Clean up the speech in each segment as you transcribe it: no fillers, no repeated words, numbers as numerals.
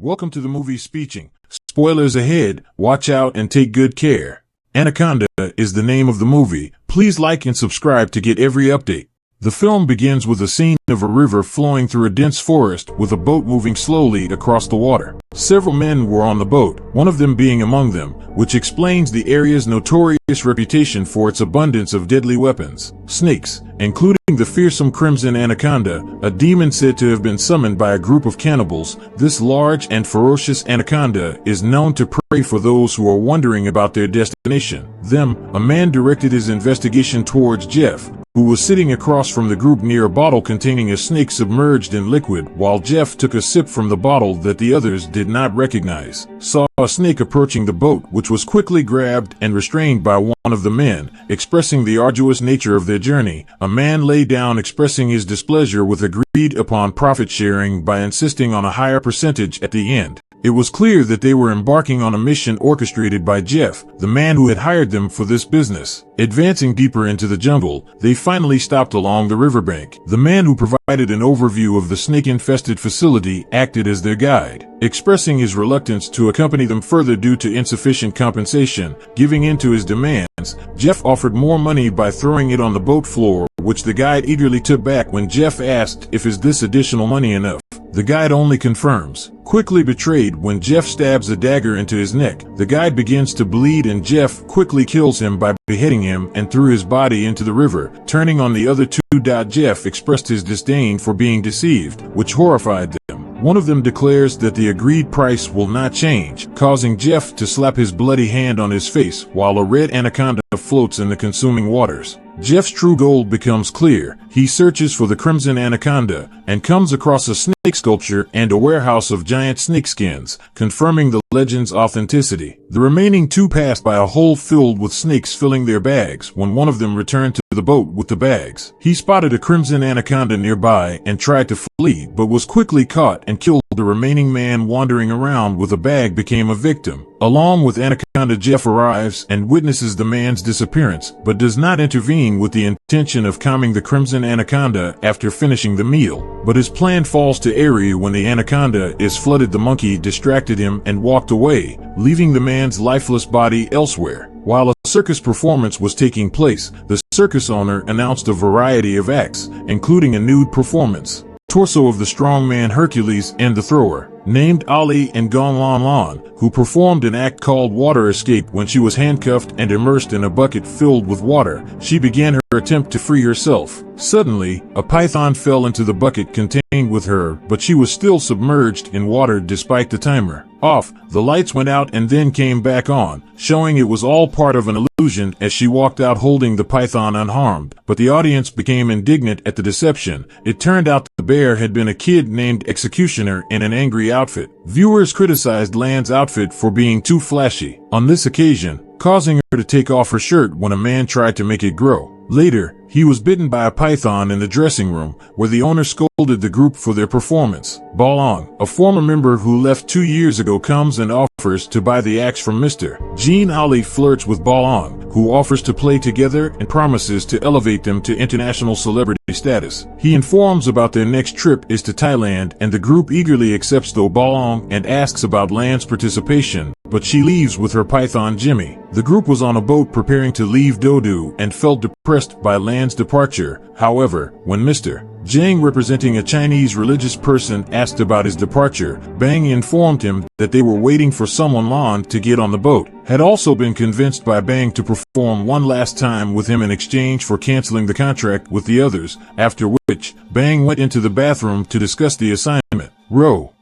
Welcome to the movie Speeching. Spoilers ahead, watch out and take good care. Anaconda is the name of the movie. Please like and subscribe to get every update. The film begins with a scene of a river flowing through a dense forest with a boat moving slowly across the water. Several men were on the boat, one of them being among them, which explains the area's notorious reputation for its abundance of deadly weapons. Snakes, including the fearsome Crimson Anaconda, a demon said to have been summoned by a group of cannibals. This large and ferocious anaconda is known to prey for those who are wondering about their destination. A man directed his investigation towards Jeff, who was sitting across from the group near a bottle containing a snake submerged in liquid, while Jeff took a sip from the bottle that the others did not recognize. Saw a snake approaching the boat, which was quickly grabbed and restrained by one of the men. Expressing the arduous nature of their journey, a man lay down expressing his displeasure with agreed upon profit sharing by insisting on a higher percentage at the end. It was clear that they were embarking on a mission orchestrated by Jeff, the man who had hired them for this business. Advancing deeper into the jungle, they finally stopped along the riverbank. The man who provided an overview of the snake-infested facility acted as their guide, expressing his reluctance to accompany them further due to insufficient compensation. Giving in to his demands, Jeff offered more money by throwing it on the boat floor, which the guide eagerly took back when Jeff asked if is this additional money enough. The guide only confirms. Quickly betrayed when Jeff stabs a dagger into his neck, the guide begins to bleed and Jeff quickly kills him by beheading him and threw his body into the river. Turning on the other two, Jeff expressed his disdain for being deceived, which horrified them. One of them declares that the agreed price will not change, causing Jeff to slap his bloody hand on his face while a red anaconda floats in the consuming waters. Jeff's true goal becomes clear. He searches for the Crimson Anaconda and comes across a snake sculpture and a warehouse of giant snake skins, confirming the legend's authenticity. The remaining two passed by a hole filled with snakes filling their bags when one of them returned to the boat with the bags. He spotted a Crimson Anaconda nearby and tried to flee, but was quickly caught and killed. The remaining man wandering around with a bag became a victim. Along with Anaconda, Jeff arrives and witnesses the man's disappearance, but does not intervene with the intention of calming the Crimson Anaconda after finishing the meal. But his plan falls to area when the anaconda is flooded. The monkey distracted him and walked away, leaving the man's lifeless body elsewhere. While a circus performance was taking place, the circus owner announced a variety of acts, including a nude performance. Torso of the strongman Hercules and the thrower, named Ali and Gon Lon Lon, who performed an act called water escape. When she was handcuffed and immersed in a bucket filled with water, she began her attempt to free herself. Suddenly, a python fell into the bucket contained with her, but she was still submerged in water despite the timer off. The lights went out and then came back on, showing it was all part of an illusion as she walked out holding the python unharmed. But the audience became indignant at the deception. It turned out the bear had been a kid named Executioner in an angry outfit. Viewers criticized Lan's outfit for being too flashy on this occasion, causing her to take off her shirt when a man tried to make it grow. Later, he was bitten by a python in the dressing room, where the owner scolded the group for their performance. Balong, a former member who left 2 years ago, comes and offers to buy the axe from Mr. Gene. Ali flirts with Balong, who offers to play together and promises to elevate them to international celebrity status. He informs about their next trip is to Thailand, and the group eagerly accepts though Balong and asks about Lan's participation, but she leaves with her python Jimmy. The group was on a boat preparing to leave Dodo and felt depressed by Lan's departure. However, when Mr. Zhang, representing a Chinese religious person, asked about his departure, Bang informed him that they were waiting for someone. Lan, to get on the boat, had also been convinced by Bang to perform one last time with him in exchange for canceling the contract with the others, after which Bang went into the bathroom to discuss the assignment.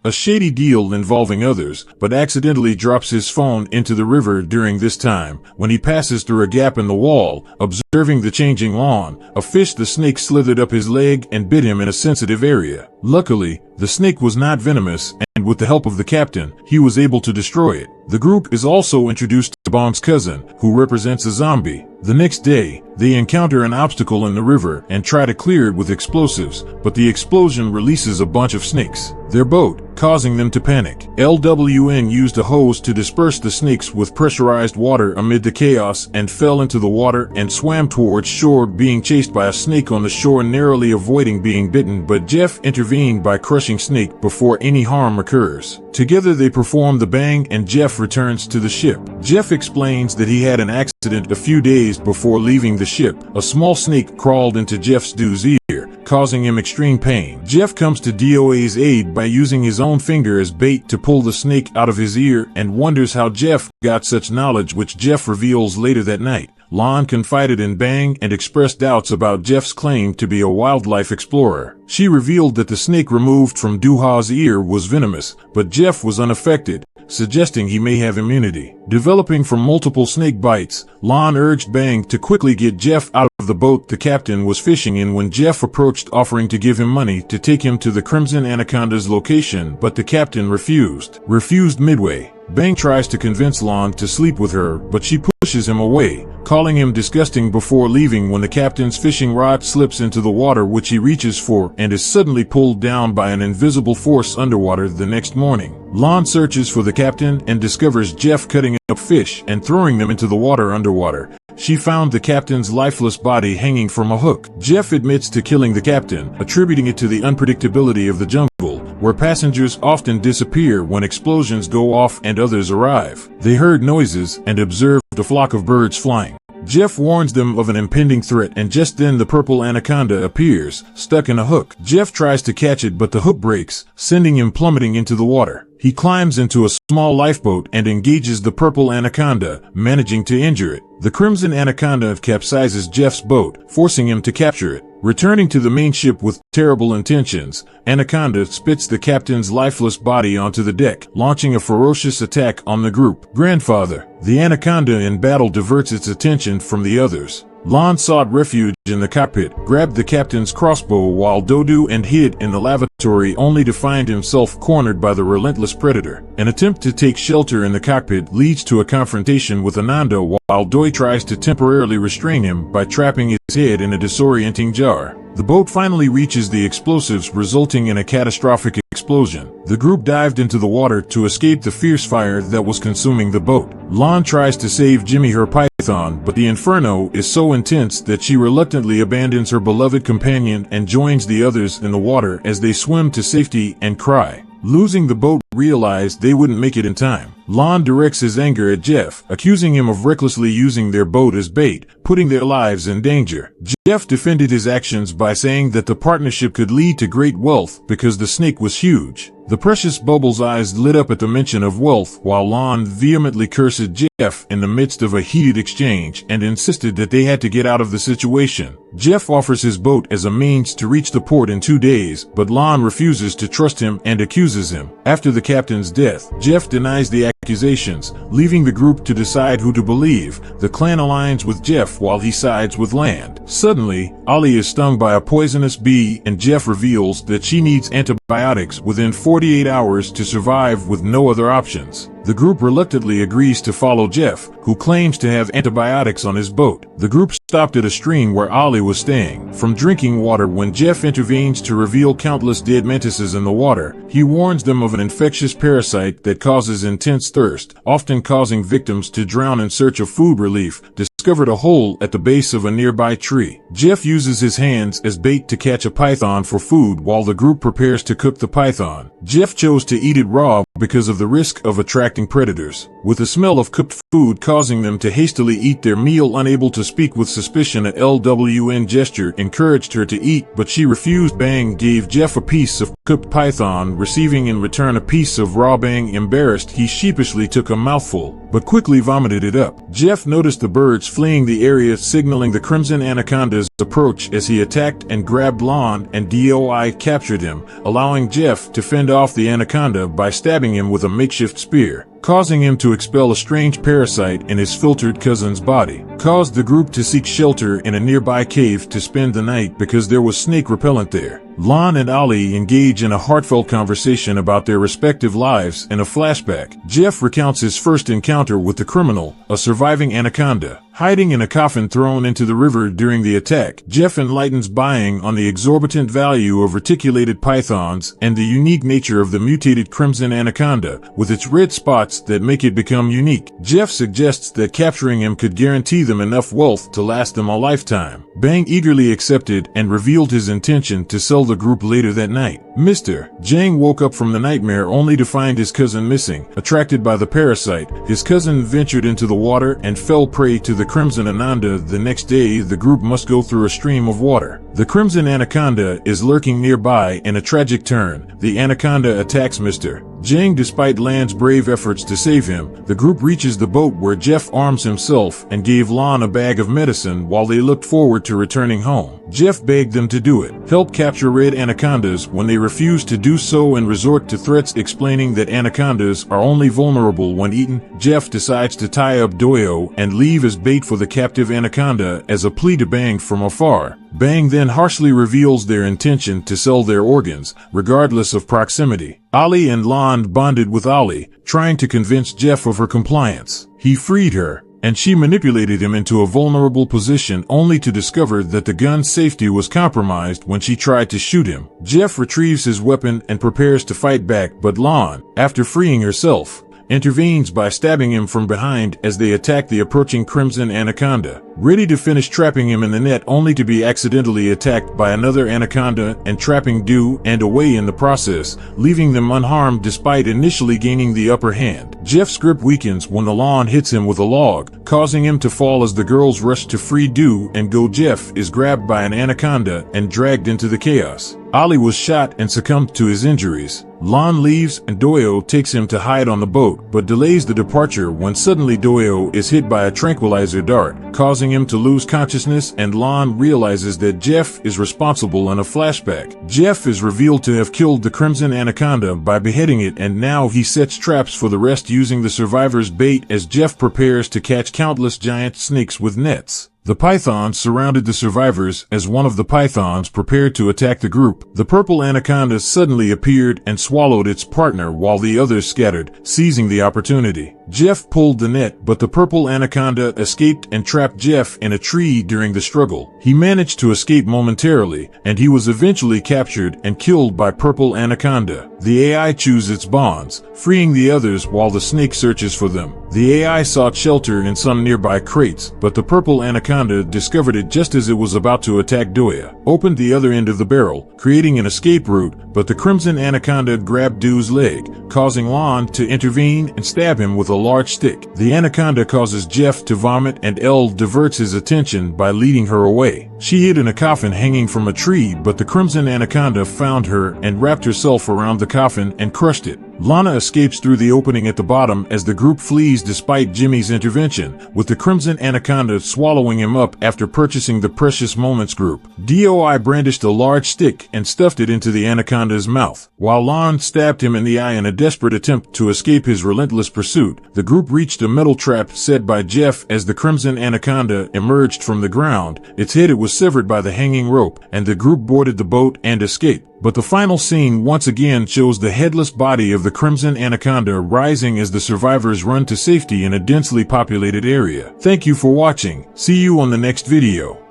A shady deal involving others, but accidentally drops his phone into the river during this time. When he passes through a gap in the wall, observing the changing lawn, a fish, the snake, slithered up his leg and bit him in a sensitive area. Luckily, the snake was not venomous, and with the help of the captain, he was able to destroy it. The group is also introduced to Bond's cousin, who represents a zombie. The next day, they encounter an obstacle in the river and try to clear it with explosives, but the explosion releases a bunch of snakes. Their boat, causing them to panic. LWN used a hose to disperse the snakes with pressurized water amid the chaos and fell into the water and swam towards shore, being chased by a snake on the shore, narrowly avoiding being bitten, but Jeff intervened by crushing Snake before any harm occurs. Together they perform the bang and Jeff returns to the ship. Jeff explains that he had an accident a few days before leaving the ship. A small snake crawled into Jeff's dude's ear, causing him extreme pain. Jeff comes to DOA's aid by using his own finger as bait to pull the snake out of his ear and wonders how Jeff got such knowledge, which Jeff reveals later that night. Lon confided in Bang and expressed doubts about Jeff's claim to be a wildlife explorer. She revealed that the snake removed from Duha's ear was venomous, but Jeff was unaffected, suggesting he may have immunity. Developing from multiple snake bites, Lon urged Bang to quickly get Jeff out of the boat the captain was fishing in when Jeff approached, offering to give him money to take him to the Crimson Anaconda's location, but the captain refused midway. Bang tries to convince Lon to sleep with her, but she pushes him away, calling him disgusting before leaving when the captain's fishing rod slips into the water, which he reaches for and is suddenly pulled down by an invisible force underwater. The next morning, Lon searches for the captain and discovers Jeff cutting up fish and throwing them into the water underwater. She found the captain's lifeless body hanging from a hook. Jeff admits to killing the captain, attributing it to the unpredictability of the jungle, where passengers often disappear when explosions go off and others arrive. They heard noises and observed a flock of birds flying. Jeff warns them of an impending threat, and just then the purple anaconda appears, stuck in a hook. Jeff tries to catch it, but the hook breaks, sending him plummeting into the water. He climbs into a small lifeboat and engages the purple anaconda, managing to injure it. The crimson anaconda capsizes Jeff's boat, forcing him to capture it. Returning to the main ship with terrible intentions, Anaconda spits the captain's lifeless body onto the deck, launching a ferocious attack on the group. Grandfather. The anaconda in battle diverts its attention from the others. Lon sought refuge in the cockpit, grabbed the captain's crossbow while Dodu and hid in the lavatory, only to find himself cornered by the relentless predator. An attempt to take shelter in the cockpit leads to a confrontation with Ananda while Doi tries to temporarily restrain him by trapping his head in a disorienting jar. The boat finally reaches the explosives, resulting in a catastrophic explosion. The group dived into the water to escape the fierce fire that was consuming the boat. Lon tries to save Jimmy, her python, but the inferno is so intense that she reluctantly abandons her beloved companion and joins the others in the water as they swim to safety and cry. Losing the boat, realized they wouldn't make it in time. Lon directs his anger at Jeff, accusing him of recklessly using their boat as bait, putting their lives in danger. Jeff defended his actions by saying that the partnership could lead to great wealth because the snake was huge. The precious Bubble's eyes lit up at the mention of wealth, while Lon vehemently cursed Jeff in the midst of a heated exchange and insisted that they had to get out of the situation. Jeff offers his boat as a means to reach the port in 2 days, but Lon refuses to trust him and accuses him. After the captain's death, Jeff denies the accusations, leaving the group to decide who to believe. The clan aligns with Jeff while he sides with Land. Suddenly, Ollie is stung by a poisonous bee, and Jeff reveals that she needs antibiotics within 48 hours to survive with no other options. The group reluctantly agrees to follow Jeff, who claims to have antibiotics on his boat. The group stopped at a stream where Ollie was staying from drinking water when Jeff intervenes to reveal countless dead mantises in the water. He warns them of an infectious parasite that causes intense thirst, often causing victims to drown in search of food relief. Discovered a hole at the base of a nearby tree. Jeff uses his hands as bait to catch a python for food while the group prepares to cook the python. Jeff chose to eat it raw because of the risk of attracting predators, with the smell of cooked food causing them to hastily eat their meal. Unable to speak with suspicion, a LWN gesture encouraged her to eat, but she refused. Bang gave Jeff a piece of cooked python, receiving in return a piece of raw. Bang, embarrassed, he sheepishly took a mouthful, but quickly vomited it up. Jeff noticed the birds fleeing the area, signaling the Crimson Anaconda's approach as he attacked and grabbed Lon, and DOI captured him, allowing Jeff to fend off the anaconda by stabbing him with a makeshift spear. causing him to expel a strange parasite in his filtered cousin's body, caused the group to seek shelter in a nearby cave to spend the night because there was snake repellent there. Lon and Ollie engage in a heartfelt conversation about their respective lives. In a flashback, Jeff recounts his first encounter with the criminal, a surviving anaconda, hiding in a coffin thrown into the river during the attack. Jeff enlightens buying on the exorbitant value of reticulated pythons and the unique nature of the mutated crimson anaconda, with its red spots that make it become unique. Jeff suggests that capturing him could guarantee them enough wealth to last them a lifetime. Bang eagerly accepted and revealed his intention to sell the group later that night. Mr. Jang woke up from the nightmare only to find his cousin missing. Attracted by the parasite, his cousin ventured into the water and fell prey to the crimson anaconda. The next day, the group must go through a stream of water. The crimson anaconda is lurking nearby. In a tragic turn, the anaconda attacks Mr. Jang. Despite Lan's brave efforts to save him, the group reaches the boat where Jeff arms himself and gave Lon a bag of medicine while they looked forward to returning home. Jeff begged them to do it, help capture red anacondas when they refuse to do so and resort to threats explaining that anacondas are only vulnerable when eaten. Jeff decides to tie up Doyo and leave as bait for the captive anaconda as a plea to Bang from afar. Bang then harshly reveals their intention to sell their organs, regardless of proximity. Ollie and Lon bonded with Ollie, trying to convince Jeff of her compliance. He freed her, and she manipulated him into a vulnerable position only to discover that the gun's safety was compromised when she tried to shoot him. Jeff retrieves his weapon and prepares to fight back, but Lon, after freeing herself, intervenes by stabbing him from behind as they attack the approaching crimson anaconda, ready to finish trapping him in the net only to be accidentally attacked by another anaconda and trapping Do and away in the process, leaving them unharmed despite initially gaining the upper hand. Jeff's grip weakens when the lawn hits him with a log, causing him to fall as the girls rush to free Do and go. Jeff is grabbed by an anaconda and dragged into the chaos. Ollie was shot and succumbed to his injuries. Lon leaves and Doyo takes him to hide on the boat, but delays the departure when suddenly Doyo is hit by a tranquilizer dart, causing him to lose consciousness, and Lon realizes that Jeff is responsible. In a flashback, Jeff is revealed to have killed the crimson anaconda by beheading it, and now he sets traps for the rest using the survivors' bait as Jeff prepares to catch countless giant snakes with nets. The pythons surrounded the survivors as one of the pythons prepared to attack the group. The purple anaconda suddenly appeared and swallowed its partner while the others scattered, seizing the opportunity. Jeff pulled the net, but the purple anaconda escaped and trapped Jeff in a tree during the struggle. He managed to escape momentarily, and he was eventually captured and killed by purple anaconda. The AI chews its bonds, freeing the others while the snake searches for them. The AI sought shelter in some nearby crates, but the purple anaconda discovered it just as it was about to attack Doya, opened the other end of the barrel, creating an escape route, but the crimson anaconda grabbed Do's leg, causing Lon to intervene and stab him with a large stick. The anaconda causes Jeff to vomit, and Elle diverts his attention by leading her away. She hid in a coffin hanging from a tree, but the crimson anaconda found her and wrapped herself around the coffin and crushed it. Lana escapes through the opening at the bottom as the group flees despite Jimmy's intervention, with the crimson anaconda swallowing him up after purchasing the Precious Moments group. DOI brandished a large stick and stuffed it into the anaconda's mouth. While Lon stabbed him in the eye in a desperate attempt to escape his relentless pursuit, the group reached a metal trap set by Jeff as the crimson anaconda emerged from the ground. Its head was severed by the hanging rope, and the group boarded the boat and escaped. But the final scene once again shows the headless body of the crimson anaconda rising as the survivors run to safety in a densely populated area. Thank you for watching. See you on the next video.